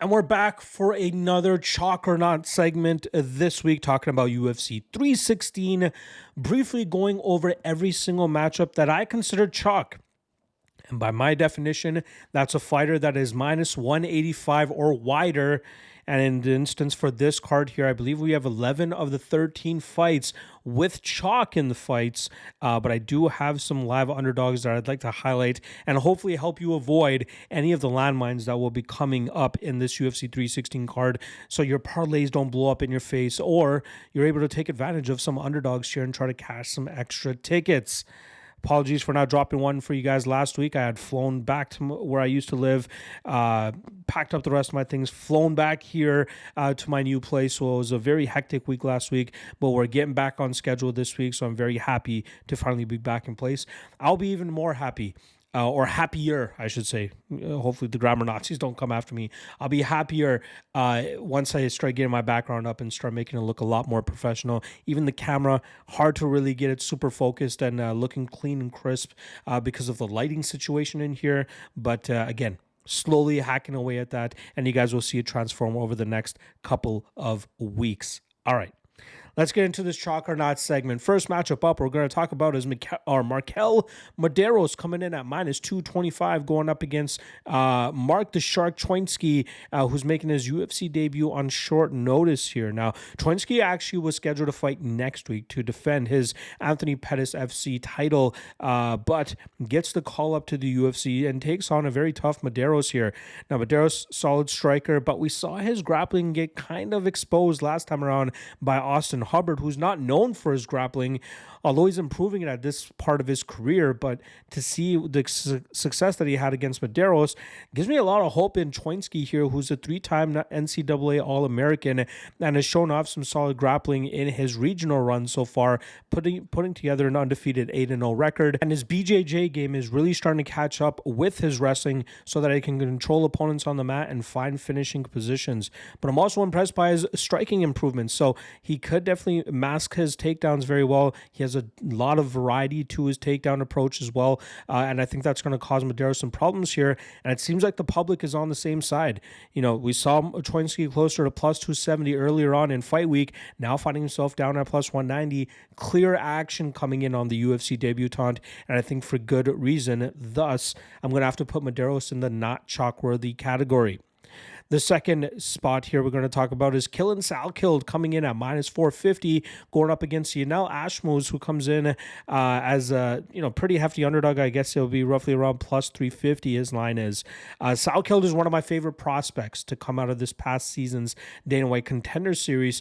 And we're back for another Chalk or Not segment this week, talking about UFC 316, briefly going over every single matchup that I consider chalk. And by my definition, that's a fighter that is minus 185 or wider. And in the instance for this card here, I believe we have 11 of the 13 fights with chalk in the fights. But I do have some live underdogs that I'd like to highlight and hopefully help you avoid any of the landmines that will be coming up in this UFC 316 card, so your parlays don't blow up in your face, or you're able to take advantage of some underdogs here and try to cash some extra tickets. Apologies for not dropping one for you guys last week. I had flown back to where I used to live, packed up the rest of my things, flown back here to my new place. So it was a very hectic week last week, but we're getting back on schedule this week. So I'm very happy to finally be back in place. I'll be even more happy. Or happier, I should say. Hopefully the grammar Nazis don't come after me. I'll be happier once I start getting my background up and start making it look a lot more professional. Even the camera, hard to really get it super focused and looking clean and crisp because of the lighting situation in here. But again, slowly hacking away at that, and you guys will see it transform over the next couple of weeks. All right. Let's get into this chalk or not segment. First matchup up we're going to talk about is Markel Mederos coming in at minus 225, going up against Mark the Shark Choinski, who's making his UFC debut on short notice here. Now, Choinski actually was scheduled to fight next week to defend his Anthony Pettis FC title, but gets the call up to the UFC and takes on a very tough Mederos here. Now, Mederos, solid striker, but we saw his grappling get kind of exposed last time around by Austin Hubbard, who's not known for his grappling, although he's improving it at this part of his career. But to see the success that he had against Mederos gives me a lot of hope in Choinski here, who's a three-time NCAA All-American and has shown off some solid grappling in his regional run so far, putting together an undefeated 8-0 record. And his BJJ game is really starting to catch up with his wrestling so that he can control opponents on the mat and find finishing positions. But I'm also impressed by his striking improvements, so he could definitely mask his takedowns very well. He has a lot of variety to his takedown approach as well, and I think that's going to cause Mederos some problems here, and it seems like the public is on the same side. You know, we saw Choinski closer to plus 270 earlier on in fight week, now finding himself down at plus 190. Clear action coming in on the UFC debutant, and I think for good reason. Thus, I'm going to have to put Mederos in the not chalk-worthy category. The second spot here we're going to talk about is Salkilld coming in at minus 450, going up against Ashmouz, who comes in as a pretty hefty underdog. I guess it'll be roughly around plus 350. His line is. Salkilld is one of my favorite prospects to come out of this past season's Dana White Contender Series.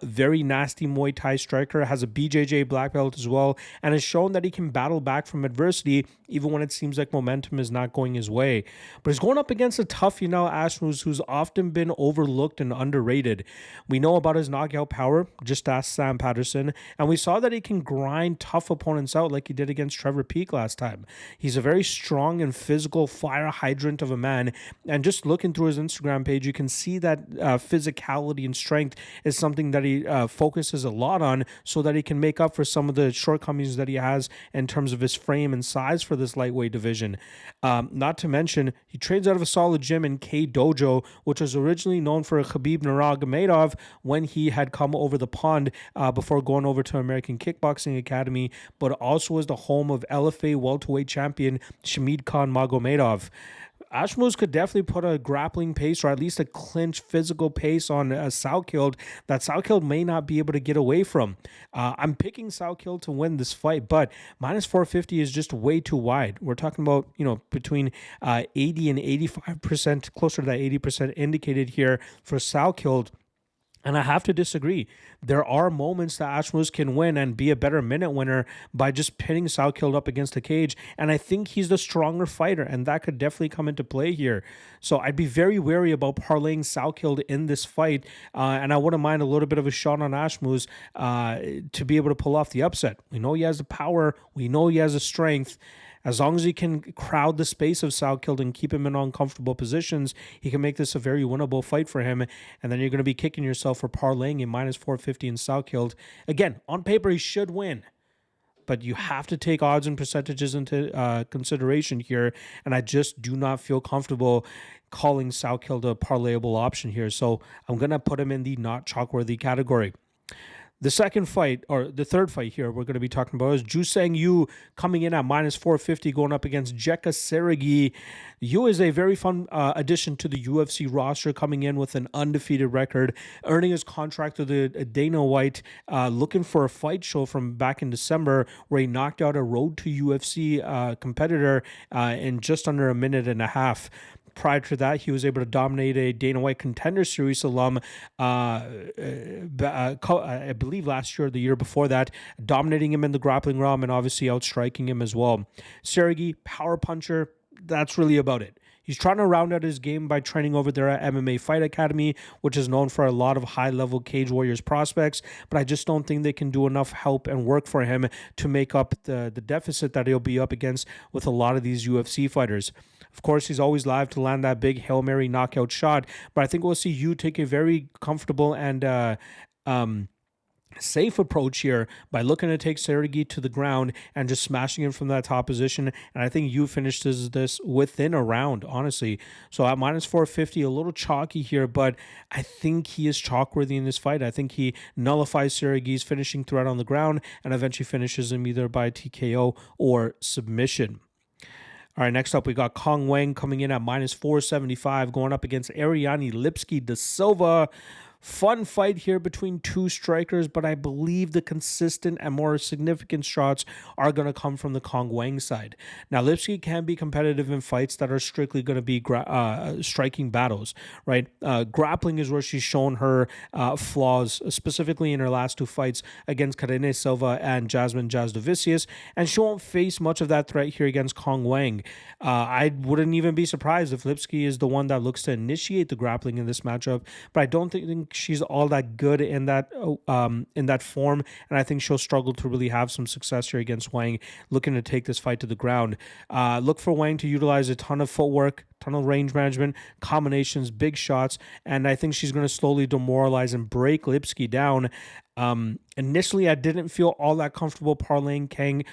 Very nasty Muay Thai striker, has a BJJ black belt as well, and has shown that he can battle back from adversity even when it seems like momentum is not going his way. But he's going up against a tough Ashmouz, who's often been overlooked and underrated. We know about his knockout power, just ask Sam Patterson, and we saw that he can grind tough opponents out like he did against Trevor Peek last time. He's a very strong and physical fire hydrant of a man, and just looking through his Instagram page, you can see that physicality and strength is something that he focuses a lot on so that he can make up for some of the shortcomings that he has in terms of his frame and size for this lightweight division. Not to mention, he trains out of a solid gym in K Dojo, which was originally known for Khabib Nurmagomedov when he had come over the pond before going over to American Kickboxing Academy, but also was the home of LFA welterweight champion Shamid Khan Magomedov. Ashmouz could definitely put a grappling pace, or at least a clinch physical pace on Salkilld that Salkilld may not be able to get away from. I'm picking Salkilld to win this fight, but minus 450 is just way too wide. We're talking about, between 80 and 85%, closer to that 80% indicated here for Salkilld. And I have to disagree. There are moments that Ashmouz can win and be a better minute winner by just pinning Salkilld up against the cage. And I think he's the stronger fighter, and that could definitely come into play here. So I'd be very wary about parlaying Salkilld in this fight. And I wouldn't mind a little bit of a shot on Ashmouz to be able to pull off the upset. We know he has the power. We know he has the strength. As long as he can crowd the space of Salkilld and keep him in uncomfortable positions, he can make this a very winnable fight for him. And then you're going to be kicking yourself for parlaying in minus 450 in Salkilld. Again, on paper, he should win. but you have to take odds and percentages into consideration here. And I just do not feel comfortable calling Salkilld a parlayable option here. So I'm going to put him in the not chalk-worthy category. The second fight, or the third fight here we're going to be talking about is Jusang Yu coming in at minus 450 going up against Jeka Saragih. Yu is a very fun addition to the UFC roster, coming in with an undefeated record, earning his contract with Dana White, looking for a fight show from back in December where he knocked out a road to UFC competitor in just under a minute and a half. Prior to that, he was able to dominate a Dana White Contender Series alum, I believe last year or the year before that, dominating him in the grappling realm and obviously outstriking him as well. Saragih, power puncher, that's really about it. He's trying to round out his game by training over there at MMA Fight Academy, which is known for a lot of high-level Cage Warriors prospects, but I just don't think they can do enough help and work for him to make up the deficit that he'll be up against with a lot of these UFC fighters. Of course, he's always live to land that big Hail Mary knockout shot, but I think we'll see you take a very comfortable and safe approach here by looking to take Saragih to the ground and just smashing him from that top position. And I think you finishes this within a round, honestly. So at minus 450, a little chalky here, but I think he is chalk-worthy in this fight. I think he nullifies Saragih's finishing threat on the ground and eventually finishes him either by TKO or submission. All right, next up, we got Cong Wang coming in at minus 475, going up against Ariane Lipski de Silva. Fun fight here between two strikers, but I believe the consistent and more significant shots are going to come from the Cong Wang side. Now, Lipski can be competitive in fights that are strictly going to be striking battles, right? Grappling is where she's shown her flaws, specifically in her last two fights against Karine Silva and Jasmine Jasdovicius, and she won't face much of that threat here against Cong Wang. I wouldn't even be surprised if Lipski is the one that looks to initiate the grappling in this matchup, but I don't think she's all that good in that form, and I think she'll struggle to really have some success here against Wang, looking to take this fight to the ground. Look for Wang to utilize a ton of footwork, ton of range management, combinations, big shots, and I think she's going to slowly demoralize and break Lipski down. Initially, I didn't feel all that comfortable parlaying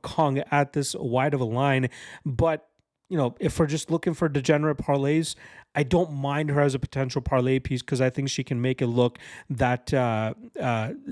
Cong at this wide of a line, but if we're just looking for degenerate parlays, I don't mind her as a potential parlay piece because I think she can make it look that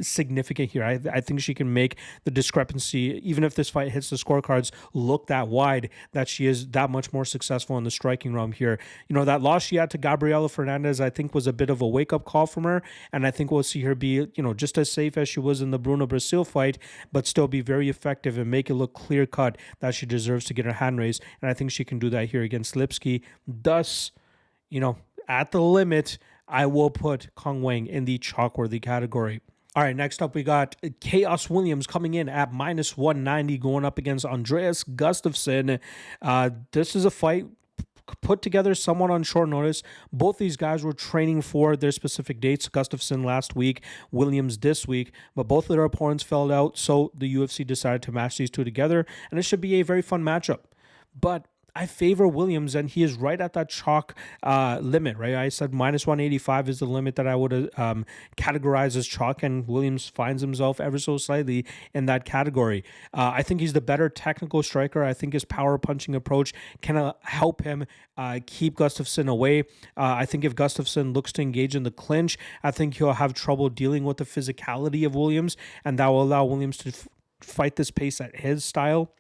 significant here. I think she can make the discrepancy, even if this fight hits the scorecards, look that wide, that she is that much more successful in the striking realm here. That loss she had to Gabriela Fernandez, I think, was a bit of a wake-up call from her, and I think we'll see her be, just as safe as she was in the Bruno Brasil fight, but still be very effective and make it look clear-cut that she deserves to get her hand raised, and I think she can do that here against Lipski. Thus, at the limit, I will put Cong Wang in the chalk-worthy category. All right, next up, we got Chaos Williams coming in at minus 190, going up against Andreas Gustafsson. This is a fight put together somewhat on short notice. Both these guys were training for their specific dates. Gustafsson last week, Williams this week, but both of their opponents fell out, so the UFC decided to match these two together, and it should be a very fun matchup. But I favor Williams, and he is right at that chalk limit, right? I said minus 185 is the limit that I would categorize as chalk, and Williams finds himself ever so slightly in that category. I think he's the better technical striker. I think his power punching approach can help him keep Gustafsson away. I think if Gustafsson looks to engage in the clinch, I think he'll have trouble dealing with the physicality of Williams, and that will allow Williams to fight this pace at his style,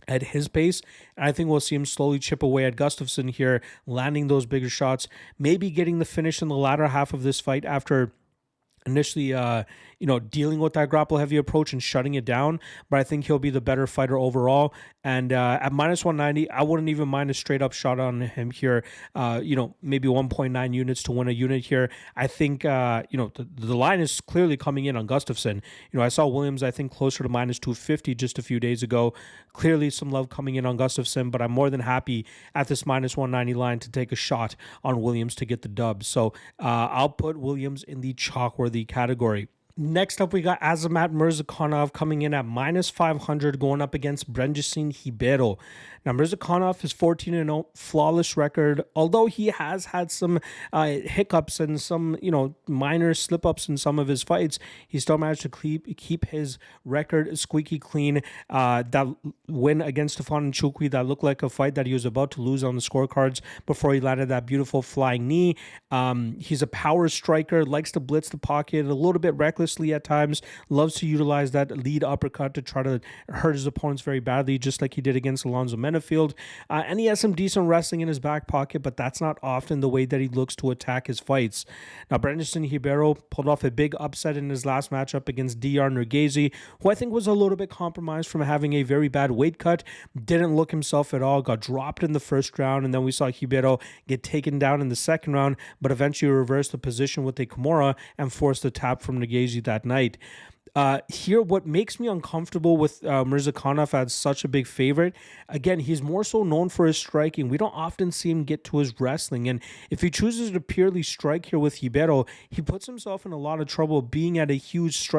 at his pace. And I think we'll see him slowly chip away at Gustafsson here, landing those bigger shots, maybe getting the finish in the latter half of this fight after initially, dealing with that grapple heavy approach and shutting it down. But I think he'll be the better fighter overall. And at minus 190, I wouldn't even mind a straight up shot on him here. Maybe 1.9 units to win a unit here. I think, the line is clearly coming in on Gustafsson. I saw Williams, I think, closer to minus 250 just a few days ago. Clearly some love coming in on Gustafsson, but I'm more than happy at this minus 190 line to take a shot on Williams to get the dub. So I'll put Williams in the chalk-worthy category. Next up, we got Azamat Murzakanov coming in at minus 500 going up against Brandon Ribeiro. Now, Murzakanov is 14-0, flawless record. Although he has had some hiccups and some, minor slip-ups in some of his fights, he still managed to keep his record squeaky clean. That win against Stefan Nchukwi, that looked like a fight that he was about to lose on the scorecards before he landed that beautiful flying knee. He's a power striker, likes to blitz the pocket a little bit recklessly at times, loves to utilize that lead uppercut to try to hurt his opponents very badly, just like he did against Alonzo Menafield. And he has some decent wrestling in his back pocket, but that's not often the way that he looks to attack his fights. Now, Brandon Ribeiro pulled off a big upset in his last matchup against DR Nurgazi, who I think was a little bit compromised from having a very bad weight cut, didn't look himself at all, got dropped in the first round, and then we saw Ribeiro get taken down in the second round, but eventually reversed the position with a Kimura and forced the tap from Nurgazi that night. Here, what makes me uncomfortable with Murzakanov as such a big favorite, again, he's more so known for his striking. We don't often see him get to his wrestling, and if he chooses to purely strike here with Ribeiro, he puts himself in a lot of trouble being at a huge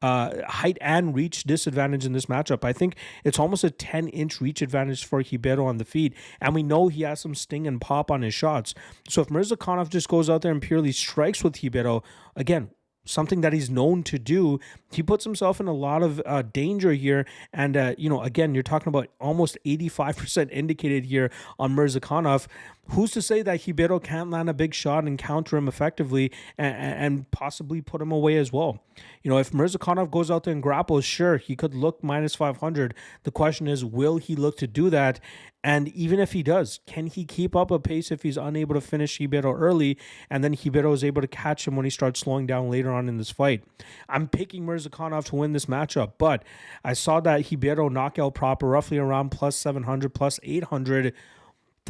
height and reach disadvantage in this matchup. I think it's almost a 10-inch reach advantage for Ribeiro on the feet, and we know he has some sting and pop on his shots. So if Murzakanov just goes out there and purely strikes with Ribeiro, again, something that he's known to do, he puts himself in a lot of danger here. And, again, you're talking about almost 85% indicated here on Murzakanov. Who's to say that Ribeiro can't land a big shot and counter him effectively and possibly put him away as well? If Murzakanov goes out there and grapples, sure, he could look minus 500. The question is, will he look to do that? And even if he does, can he keep up a pace if he's unable to finish Ribeiro early and then Ribeiro is able to catch him when he starts slowing down later on in this fight? I'm picking Murzakanov to win this matchup, but I saw that Ribeiro knockout proper roughly around plus 700, plus 800.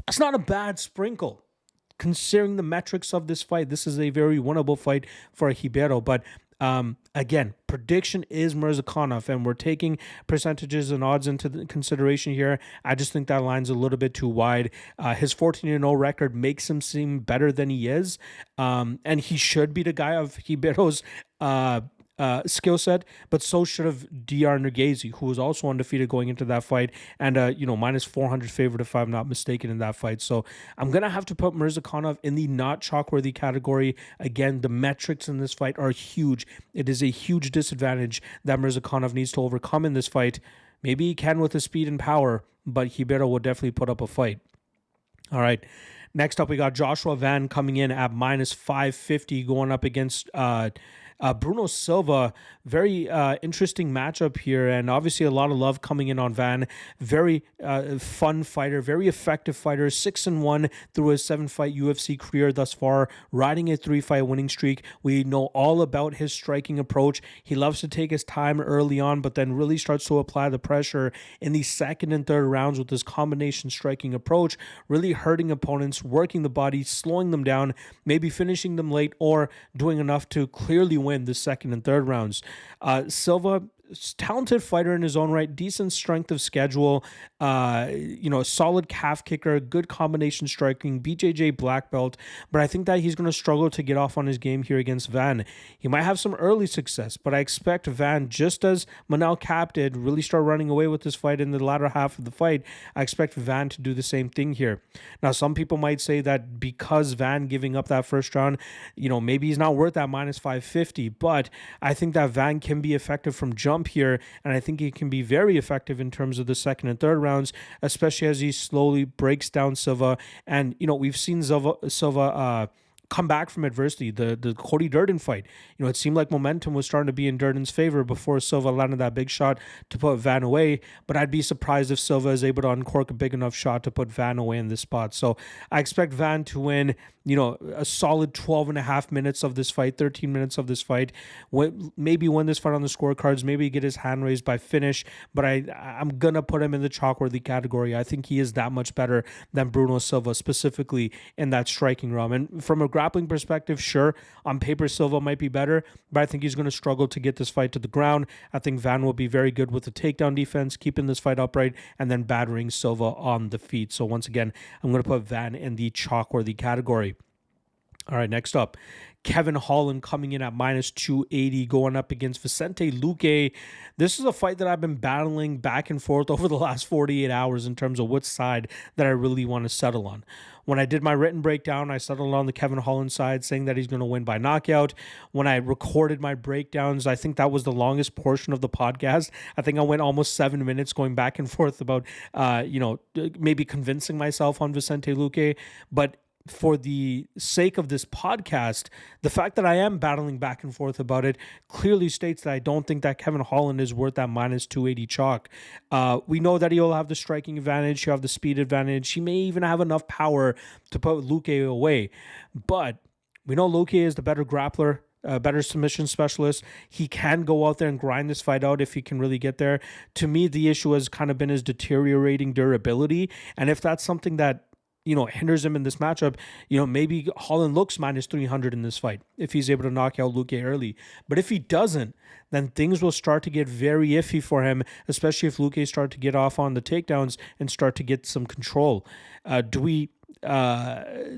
That's not a bad sprinkle considering the metrics of this fight. This is a very winnable fight for Ribeiro, but again, prediction is Murzakanov, and we're taking percentages and odds into the consideration here. I just think that line's a little bit too wide. His 14-0 record makes him seem better than he is, and he should be the guy of Ribeiro's skill set, but so should have DR Nurgazi, who was also undefeated going into that fight, and minus 400 favorite if I'm not mistaken in that fight. So I'm gonna have to put Murzakanov in the not chalk-worthy category. Again, the metrics in this fight are huge. It is a huge disadvantage that Murzakanov needs to overcome in this fight. Maybe he can with his speed and power, but Ribeiro will definitely put up a fight. All right. Next up, we got Joshua Van coming in at minus 550 going up against Bruno Silva. Very interesting matchup here, and obviously a lot of love coming in on Van. Very fun fighter, very effective fighter, 6-1 through his 7-fight UFC career thus far, riding a 3-fight winning streak. We know all about his striking approach. He loves to take his time early on, but then really starts to apply the pressure in the second and third rounds with his combination striking approach, really hurting opponents, working the body, slowing them down, maybe finishing them late, or doing enough to clearly win the second and third rounds. Silva, talented fighter in his own right, decent strength of schedule, solid calf kicker, good combination striking, BJJ black belt, but I think that he's going to struggle to get off on his game here against Van. He might have some early success, but I expect Van, just as Manel Cap did, really start running away with this fight in the latter half of the fight. I expect Van to do the same thing here. Now, some people might say that because Van giving up that first round, maybe he's not worth that minus 550, but I think that Van can be effective from jump here, and I think he can be very effective in terms of the second and third rounds, especially as he slowly breaks down Silva. And we've seen Silva come back from adversity. The Cody Durden fight, it seemed like momentum was starting to be in Durden's favor before Silva landed that big shot to put Van away, but I'd be surprised if Silva is able to uncork a big enough shot to put Van away in this spot. So I expect Van to win a solid 12 and a half minutes of this fight, 13 minutes of this fight, maybe win this fight on the scorecards, maybe get his hand raised by finish, but I'm gonna put him in the chalk-worthy category. I think he is that much better than Bruno Silva, specifically in that striking realm. And from a grappling perspective, sure, on paper Silva might be better, but I think he's going to struggle to get this fight to the ground. I think Van will be very good with the takedown defense, keeping this fight upright, and then battering Silva on the feet. So once again, I'm going to put Van in the chalk-worthy category. All right, next up, Kevin Holland coming in at minus 280, going up against Vicente Luque. This is a fight that I've been battling back and forth over the last 48 hours in terms of which side that I really want to settle on. When I did my written breakdown, I settled on the Kevin Holland side, saying that he's going to win by knockout. When I recorded my breakdowns, I think that was the longest portion of the podcast. I think I went almost 7 minutes going back and forth about, maybe convincing myself on Vicente Luque. But for the sake of this podcast, the fact that I am battling back and forth about it clearly states that I don't think that Kevin Holland is worth that minus 280 chalk. We know that he'll have the striking advantage, he'll have the speed advantage, he may even have enough power to put Luque away. But we know Luque is the better grappler, better submission specialist. He can go out there and grind this fight out if he can really get there. To me, the issue has kind of been his deteriorating durability. And if that's something that hinders him in this matchup, maybe Holland looks minus 300 in this fight if he's able to knock out Luque early. But if he doesn't, then things will start to get very iffy for him, especially if Luque start to get off on the takedowns and start to get some control. Do we rate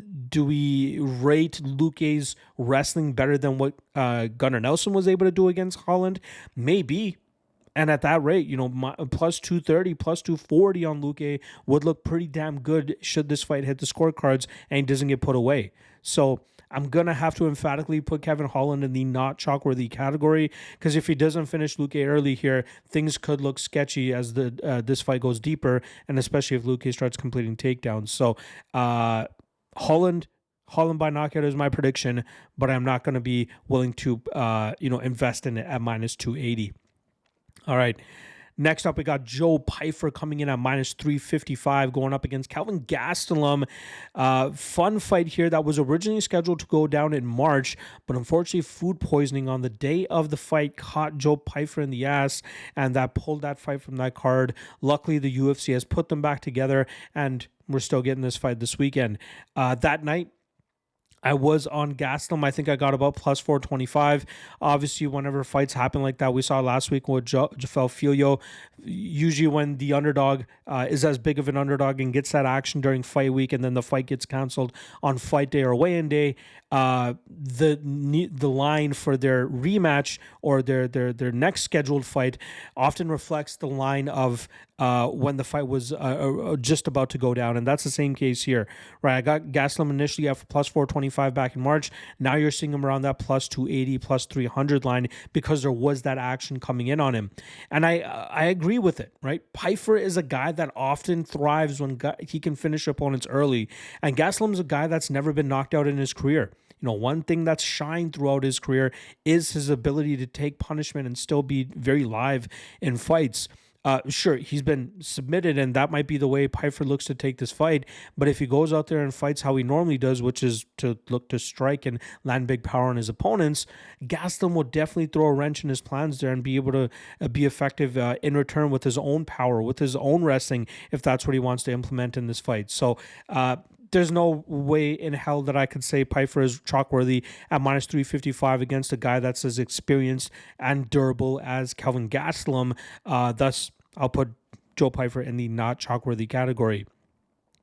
Luque's wrestling better than what Gunnar Nelson was able to do against Holland? Maybe. And at that rate, plus 230, plus 240 on Luque would look pretty damn good should this fight hit the scorecards and he doesn't get put away. So I'm going to have to emphatically put Kevin Holland in the not chalk-worthy category, because if he doesn't finish Luque early here, things could look sketchy as this fight goes deeper, and especially if Luque starts completing takedowns. So Holland by knockout is my prediction, but I'm not going to be willing to invest in it at minus 280. All right. Next up, we got Joe Pyfer coming in at minus 355, going up against Kelvin Gastelum. Fun fight here that was originally scheduled to go down in March, but unfortunately, food poisoning on the day of the fight caught Joe Pyfer in the ass, and that pulled that fight from that card. Luckily, the UFC has put them back together, and we're still getting this fight this weekend. That night, I was on Gastelum. I think I got about plus 425. Obviously, whenever fights happen like that, we saw last week with Jafel Filho, usually when the underdog is as big of an underdog and gets that action during fight week, and then the fight gets canceled on fight day or weigh-in day, the line for their rematch or their next scheduled fight often reflects the line of when the fight was just about to go down. And that's the same case here, right? I got Gastelum initially at plus 425 back in March. Now you're seeing him around that plus 280, plus 300 line because there was that action coming in on him. And I agree with it, right? Pyfer is a guy that often thrives when he can finish opponents early. And Gastelum's a guy that's never been knocked out in his career. One thing that's shined throughout his career is his ability to take punishment and still be very live in fights. Sure, he's been submitted, and that might be the way Pyfer looks to take this fight. But if he goes out there and fights how he normally does, which is to look to strike and land big power on his opponents, Gastelum will definitely throw a wrench in his plans there and be able to be effective in return with his own power, with his own wrestling, if that's what he wants to implement in this fight. So, there's no way in hell that I could say Pyfer is chalk-worthy at minus 355 against a guy that's as experienced and durable as Kelvin Gastelum. Thus, I'll put Joe Pyfer in the not chalk-worthy category.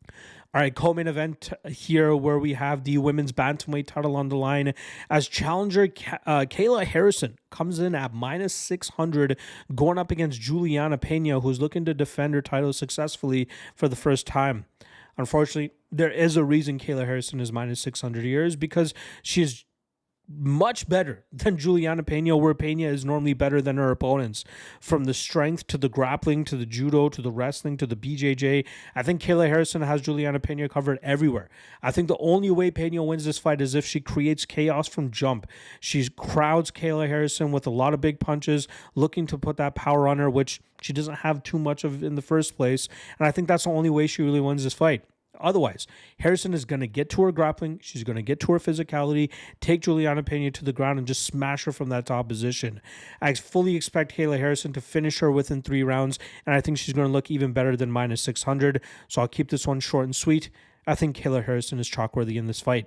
All right, co-main event here where we have the women's bantamweight title on the line as challenger Kayla Harrison comes in at minus 600 going up against Juliana Pena, who's looking to defend her title successfully for the first time. Unfortunately, there is a reason Kayla Harrison is minus 600 years, because she is much better than Juliana Pena, where Pena is normally better than her opponents. From the strength to the grappling to the judo to the wrestling to the BJJ, I think Kayla Harrison has Juliana Pena covered everywhere. I think the only way Pena wins this fight is if she creates chaos from jump. She crowds Kayla Harrison with a lot of big punches, looking to put that power on her, which she doesn't have too much of in the first place. And I think that's the only way she really wins this fight. Otherwise, Harrison is going to get to her grappling. She's going to get to her physicality, take Juliana Pena to the ground, and just smash her from that top position. I fully expect Kayla Harrison to finish her within 3 rounds, and I think she's going to look even better than minus 600. So I'll keep this one short and sweet. I think Kayla Harrison is chalk-worthy in this fight.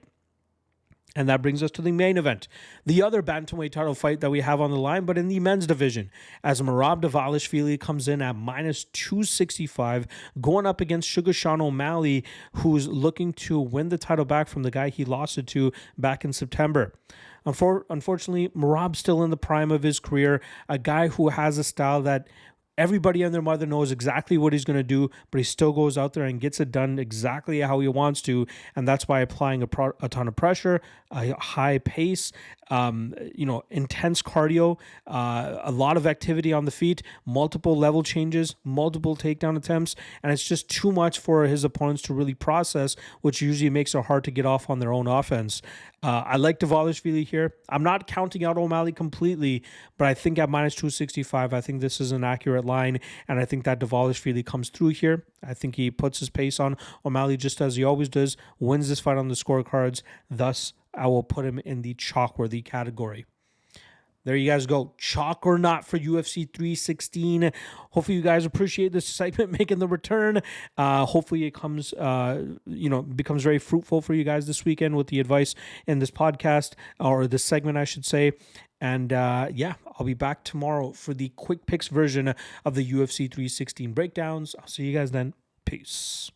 And that brings us to the main event, the other bantamweight title fight that we have on the line, but in the men's division, as Merab Dvalishvili comes in at minus 265, going up against Sugar Sean O'Malley, who's looking to win the title back from the guy he lost it to back in September. Unfortunately, Merab's still in the prime of his career, a guy who has a style that everybody and their mother knows exactly what he's going to do, but he still goes out there and gets it done exactly how he wants to, and that's by applying a ton of pressure, a high pace, intense cardio, a lot of activity on the feet, multiple level changes, multiple takedown attempts, and it's just too much for his opponents to really process, which usually makes it hard to get off on their own offense. I like Dvalishvili here. I'm not counting out O'Malley completely, but I think at minus 265, I think this is an accurate line, and I think that Dvalishvili comes through here. I think he puts his pace on O'Malley just as he always does, wins this fight on the scorecards. Thus, I will put him in the chalk-worthy category. There you guys go. Chalk or not for UFC 316. Hopefully you guys appreciate this segment making the return. Hopefully it comes, becomes very fruitful for you guys this weekend with the advice in this podcast, or this segment, I should say. And I'll be back tomorrow for the quick picks version of the UFC 316 breakdowns. I'll see you guys then. Peace.